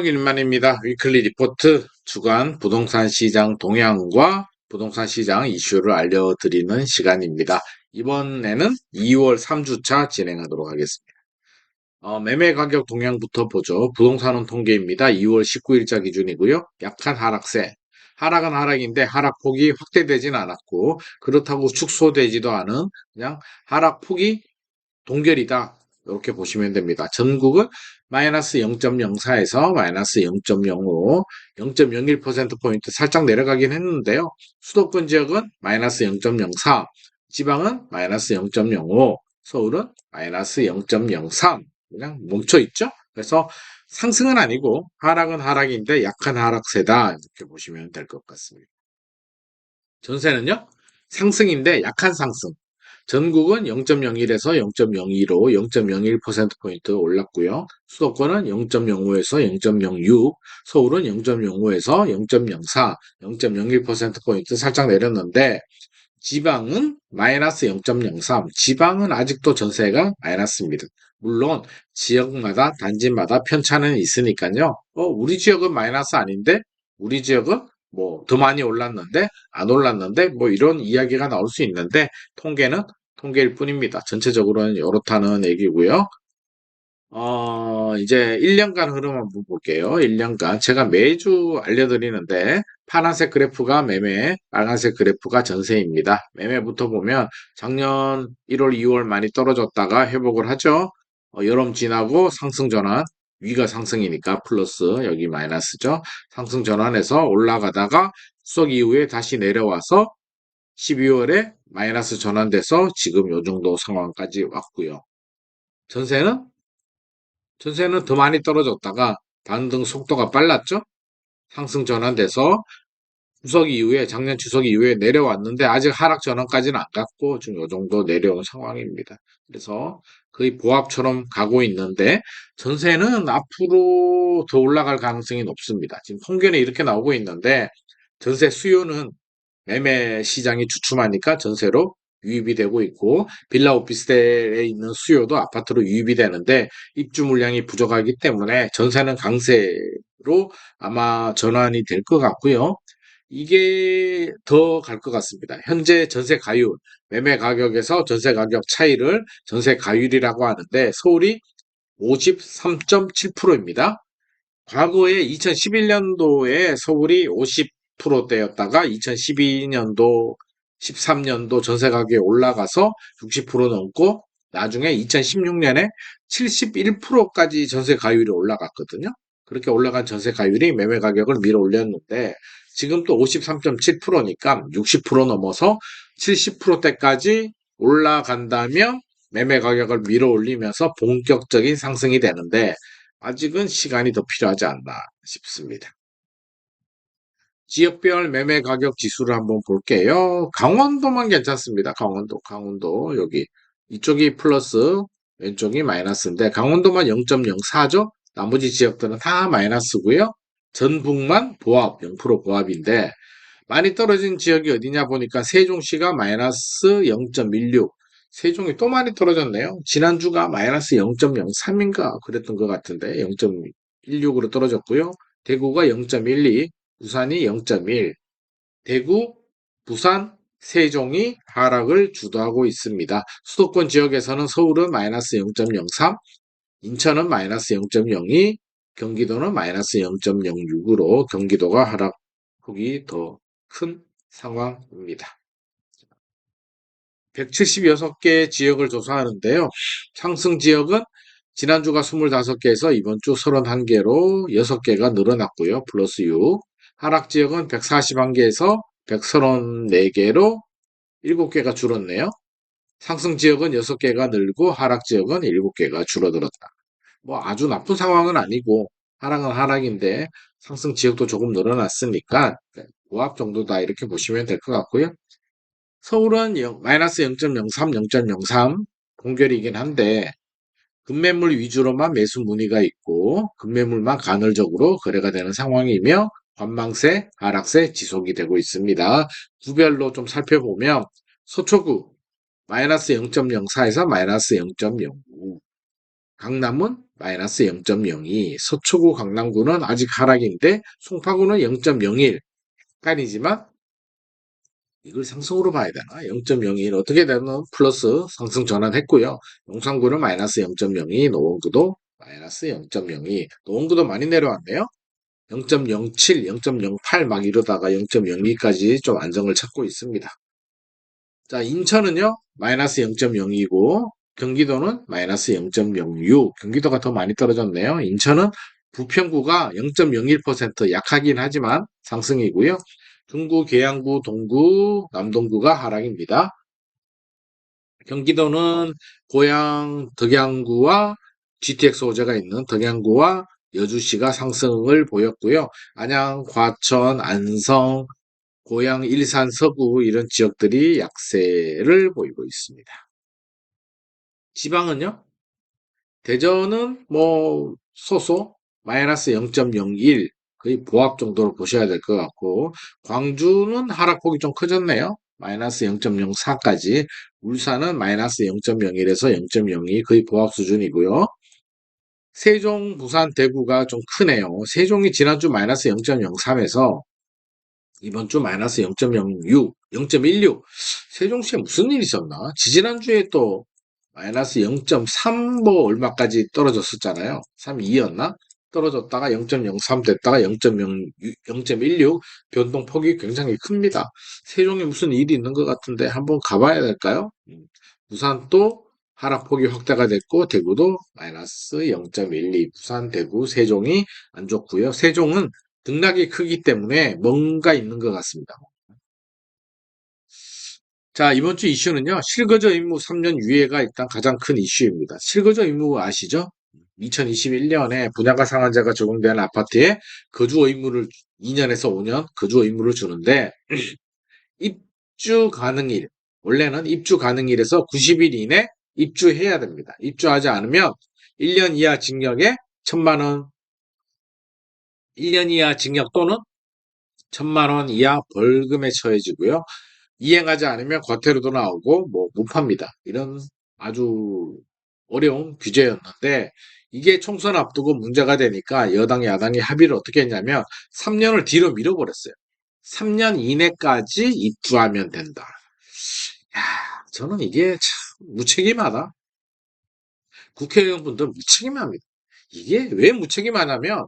일만입니다. 위클리 리포트 주간 부동산 시장 동향과 부동산 시장 이슈를 알려드리는 시간입니다. 이번에는 2월 3주차 진행하도록 하겠습니다. 매매 가격 동향부터 보죠. 부동산은 통계입니다. 2월 19일자 기준이고요. 약한 하락세. 하락은 하락인데 하락폭이 확대되진 않았고 그렇다고 축소되지도 않은 그냥 하락폭이 동결이다. 이렇게 보시면 됩니다. 전국은 마이너스 0.04에서 마이너스 0.05, 0.01%포인트 살짝 내려가긴 했는데요. 수도권 지역은 마이너스 0.04, 지방은 마이너스 0.05, 서울은 마이너스 0.03, 그냥 멈춰있죠? 그래서 상승은 아니고 하락은 하락인데 약한 하락세다. 이렇게 보시면 될 것 같습니다. 전세는요? 상승인데 약한 상승. 전국은 0.01에서 0.02로 0.01%포인트 올랐고요. 수도권은 0.05에서 0.06, 서울은 0.05에서 0.04, 0.01%포인트 살짝 내렸는데 지방은 마이너스 0.03, 지방은 아직도 전세가 마이너스입니다. 물론 지역마다 단지마다 편차는 있으니까요. 우리 지역은 마이너스 아닌데 우리 지역은 뭐 더 많이 올랐는데 안 올랐는데 뭐 이런 이야기가 나올 수 있는데 통계는 통계일 뿐입니다. 전체적으로는 이렇다는 얘기고요. 이제 1년간 흐름 한번 볼게요. 1년간. 제가 매주 알려드리는데, 파란색 그래프가 매매, 빨간색 그래프가 전세입니다. 매매부터 보면 작년 1월, 2월 많이 떨어졌다가 회복을 하죠. 여름 지나고 상승 전환, 위가 상승이니까 플러스, 여기 마이너스죠. 상승 전환해서 올라가다가 수석 이후에 다시 내려와서 12월에 마이너스 전환돼서 지금 요 정도 상황까지 왔고요. 전세는 전세는 더 많이 떨어졌다가 반등 속도가 빨랐죠? 상승 전환돼서 추석 이후에 작년 추석 이후에 내려왔는데 아직 하락 전환까지는 안 갔고 지금 요 정도 내려온 상황입니다. 그래서 거의 보합처럼 가고 있는데 전세는 앞으로 더 올라갈 가능성이 높습니다. 지금 통계는 이렇게 나오고 있는데 전세 수요는 매매 시장이 주춤하니까 전세로 유입이 되고 있고 빌라 오피스텔에 있는 수요도 아파트로 유입이 되는데 입주 물량이 부족하기 때문에 전세는 강세로 아마 전환이 될 것 같고요. 이게 더 갈 것 같습니다. 현재 전세 가율, 매매 가격에서 전세 가격 차이를 전세 가율이라고 하는데 서울이 53.7%입니다. 과거에 2011년도에 서울이 50%대였다가 2012년도, 13년도 전세 가격이 올라가서 60% 넘고 나중에 2016년에 71%까지 전세 가율이 올라갔거든요. 그렇게 올라간 전세 가율이 매매 가격을 밀어 올렸는데 지금 또 53.7%니까 60% 넘어서 70%대까지 올라간다면 매매 가격을 밀어 올리면서 본격적인 상승이 되는데 아직은 시간이 더 필요하지 않나 싶습니다. 지역별 매매 가격 지수를 한번 볼게요. 강원도만 괜찮습니다. 강원도 여기 이쪽이 플러스 왼쪽이 마이너스인데 강원도만 0.04죠. 나머지 지역들은 다 마이너스고요. 전북만 보합 0% 보합인데 많이 떨어진 지역이 어디냐 보니까 세종시가 마이너스 0.16, 세종이 또 많이 떨어졌네요. 지난주가 마이너스 0.03인가 그랬던 것 같은데 0.16으로 떨어졌고요. 대구가 0.12, 부산이 0.1, 대구, 부산, 세종이 하락을 주도하고 있습니다. 수도권 지역에서는 서울은 마이너스 0.03, 인천은 마이너스 0.02, 경기도는 마이너스 0.06으로 경기도가 하락폭이 더 큰 상황입니다. 176개 지역을 조사하는데요. 상승 지역은 지난주가 25개에서 이번 주 31개로 6개가 늘어났고요. 플러스 6. 하락 지역은 141개에서 134개로 7개가 줄었네요. 상승 지역은 6개가 늘고 하락 지역은 7개가 줄어들었다. 뭐 아주 나쁜 상황은 아니고 하락은 하락인데 상승 지역도 조금 늘어났으니까 보합 정도다 이렇게 보시면 될 것 같고요. 서울은 마이너스 0.03, 0.03 동결이긴 한데 급매물 위주로만 매수 문의가 있고 급매물만 간헐적으로 거래가 되는 상황이며 관망세, 하락세 지속이 되고 있습니다. 구별로 좀 살펴보면 서초구 마이너스 0.04에서 마이너스 0.05, 강남은 마이너스 0.02, 서초구 강남구는 아직 하락인데 송파구는 0.01, 약간이지만 이걸 상승으로 봐야 되나? 0.01 어떻게 되면 플러스 상승 전환했고요. 용산구는 마이너스 0.02, 노원구도 마이너스 0.02. 노원구도 많이 내려왔네요. 0.07, 0.08 막 이러다가 0.02까지 좀 안정을 찾고 있습니다. 자, 인천은요, 마이너스 0.02고, 경기도는 마이너스 0.06, 경기도가 더 많이 떨어졌네요. 인천은 부평구가 0.01% 약하긴 하지만 상승이고요. 중구, 계양구, 동구, 남동구가 하락입니다. 경기도는 고양, 덕양구와 GTX 호재가 있는 덕양구와 여주시가 상승을 보였고요. 안양, 과천, 안성, 고양, 일산, 서구 이런 지역들이 약세를 보이고 있습니다. 지방은요? 대전은 뭐 소소 마이너스 0.01 거의 보합 정도로 보셔야 될 것 같고 광주는 하락폭이 좀 커졌네요. 마이너스 0.04까지 울산은 마이너스 0.01에서 0.02 거의 보합 수준이고요. 세종, 부산, 대구가 좀 크네요. 세종이 지난주 마이너스 0.03에서 이번 주 마이너스 0.06, 0.16. 세종시에 무슨 일이 있었나? 지지난주에 또 마이너스 0.3 뭐 얼마까지 떨어졌었잖아요. 32였나? 떨어졌다가 0.03 됐다가 0.16 변동폭이 굉장히 큽니다. 세종에 무슨 일이 있는 것 같은데 한번 가봐야 될까요? 부산 또 하락폭이 확대가 됐고 대구도 마이너스 0.12 부산, 대구, 세종이 안 좋고요. 세종은 등락이 크기 때문에 뭔가 있는 것 같습니다. 자, 이번 주 이슈는요. 실거주 의무 3년 유예가 일단 가장 큰 이슈입니다. 실거주 의무 아시죠? 2021년에 분양가 상한제가 적용된 아파트에 거주 의무를 2년에서 5년 거주 의무를 주는데 입주 가능일 원래는 입주 가능일에서 90일 이내 입주해야 됩니다. 입주하지 않으면 1년 이하 징역에 1,000만 원, 1년 이하 징역 또는 1,000만 원 이하 벌금에 처해지고요. 이행하지 않으면 과태료도 나오고 뭐 못 팝니다. 이런 아주 어려운 규제였는데 이게 총선 앞두고 문제가 되니까 여당 야당이 합의를 어떻게 했냐면 3년을 뒤로 밀어버렸어요. 3년 이내까지 입주하면 된다. 야, 저는 이게 참 무책임하다. 국회의원분들 무책임합니다. 이게 왜 무책임하냐면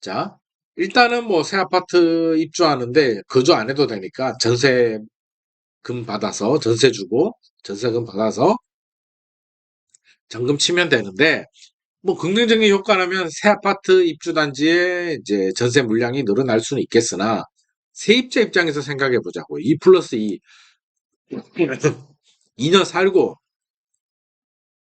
자 일단은 뭐 새 아파트 입주하는데 거주 안 해도 되니까 전세금 받아서 전세 주고 전세금 받아서 잔금 치면 되는데 뭐 긍정적인 효과라면 새 아파트 입주 단지에 이제 전세 물량이 늘어날 수는 있겠으나 세입자 입장에서 생각해 보자고 2 플러스 2 2년 살고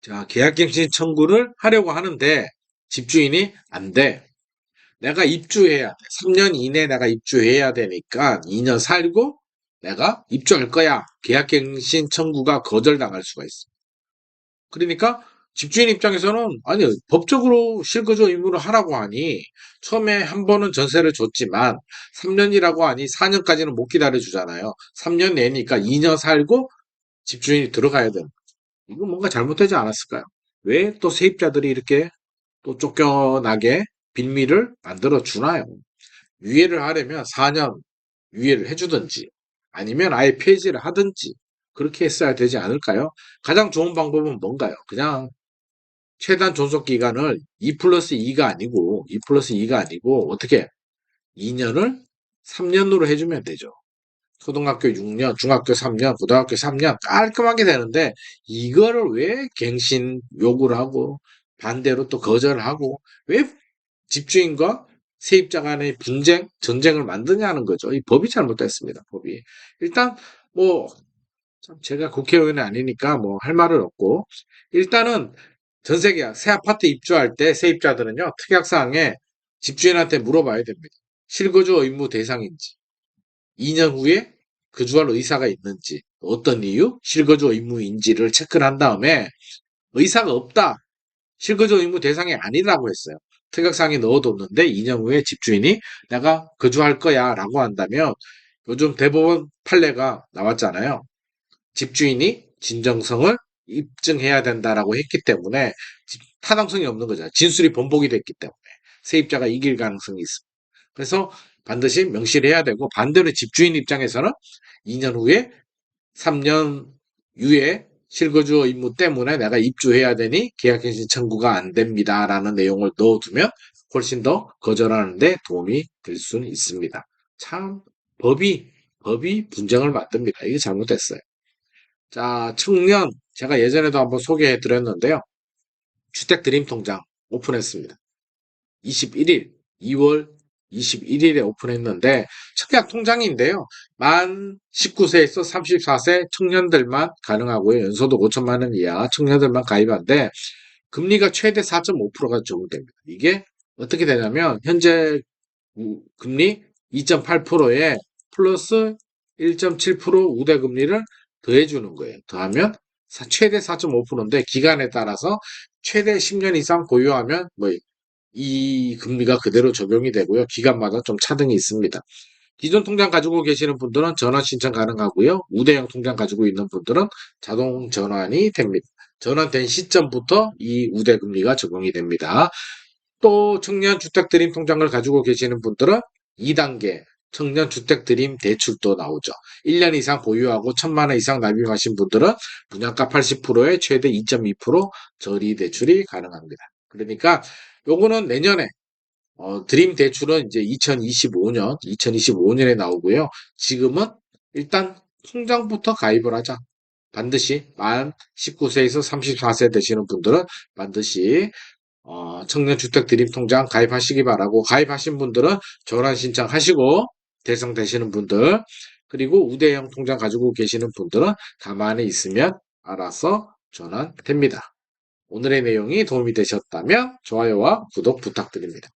자 계약갱신 청구를 하려고 하는데 집주인이 안 돼. 내가 입주해야 돼. 3년 이내 내가 입주해야 되니까 2년 살고 내가 입주할 거야. 계약갱신 청구가 거절당할 수가 있어. 그러니까 집주인 입장에서는 아니 법적으로 실거주 의무를 하라고 하니 처음에 한 번은 전세를 줬지만 3년이라고 하니 4년까지는 못 기다려 주잖아요. 3년 내니까 2년 살고 집주인이 들어가야 되는 이거 뭔가 잘못되지 않았을까요? 왜 또 세입자들이 이렇게 또 쫓겨나게 빌미를 만들어 주나요? 유예를 하려면 4년 유예를 해주든지 아니면 아예 폐지를 하든지 그렇게 했어야 되지 않을까요? 가장 좋은 방법은 뭔가요? 그냥 최단 존속 기간을 2 플러스 2가 아니고 2 플러스 2가 아니고 어떻게 2년을 3년으로 해주면 되죠. 초등학교 6년, 중학교 3년, 고등학교 3년 깔끔하게 되는데 이거를 왜 갱신 요구를 하고 반대로 또 거절을 하고 왜 집주인과 세입자 간의 분쟁, 전쟁을 만드냐는 거죠. 이 법이 잘못됐습니다. 법이. 일단 뭐 제가 국회의원이 아니니까 뭐 할 말은 없고 일단은 전세계약, 새 아파트 입주할 때 세입자들은요 특약사항에 집주인한테 물어봐야 됩니다. 실거주 의무 대상인지, 2년 후에 거주할 의사가 있는지, 어떤 이유 실거주 의무인지를 체크를 한 다음에 의사가 없다. 실거주 의무 대상이 아니라고 했어요. 특약사항에 넣어뒀는데 2년 후에 집주인이 내가 거주할 거야 라고 한다면 요즘 대법원 판례가 나왔잖아요. 집주인이 진정성을 입증해야 된다라고 했기 때문에 타당성이 없는 거잖아요. 진술이 번복이 됐기 때문에. 세입자가 이길 가능성이 있습니다. 그래서 반드시 명시를 해야 되고, 반대로 집주인 입장에서는 2년 후에 3년 유예 실거주어 임무 때문에 내가 입주해야 되니 계약갱신 청구가 안 됩니다라는 내용을 넣어두면 훨씬 더 거절하는데 도움이 될 수는 있습니다. 참 법이 분쟁을 만듭니다. 이게 잘못됐어요. 자, 청년 제가 예전에도 한번 소개해 드렸는데요. 주택 드림 통장 오픈했습니다. 21일, 2월 21일에 오픈했는데 청약 통장인데요. 만 19세에서 34세 청년들만 가능하고요. 연소득 5천만 원 이하 청년들만 가입한데 금리가 최대 4.5%가 적용됩니다. 이게 어떻게 되냐면 현재 금리 2.8%에 플러스 1.7% 우대금리를 더해주는 거예요. 더하면 최대 4.5%인데 기간에 따라서 최대 10년 이상 보유하면 뭐 이 금리가 그대로 적용이 되고요. 기간마다 좀 차등이 있습니다. 기존 통장 가지고 계시는 분들은 전환 신청 가능하고요. 우대형 통장 가지고 있는 분들은 자동 전환이 됩니다. 전환된 시점부터 이 우대 금리가 적용이 됩니다. 또 청년 주택 드림 통장을 가지고 계시는 분들은 2단계 청년 주택 드림 대출도 나오죠. 1년 이상 보유하고 1,000만 원 이상 납입하신 분들은 분양가 80%에 최대 2.2% 저리 대출이 가능합니다. 그러니까 요거는 내년에 드림 대출은 이제 2025년에 나오고요. 지금은 일단 통장부터 가입을 하자. 반드시 만 19세에서 34세 되시는 분들은 반드시 청년주택 드림통장 가입하시기 바라고, 가입하신 분들은 전환 신청하시고, 대상되시는 분들, 그리고 우대형 통장 가지고 계시는 분들은 가만히 있으면 알아서 전환됩니다. 오늘의 내용이 도움이 되셨다면 좋아요와 구독 부탁드립니다.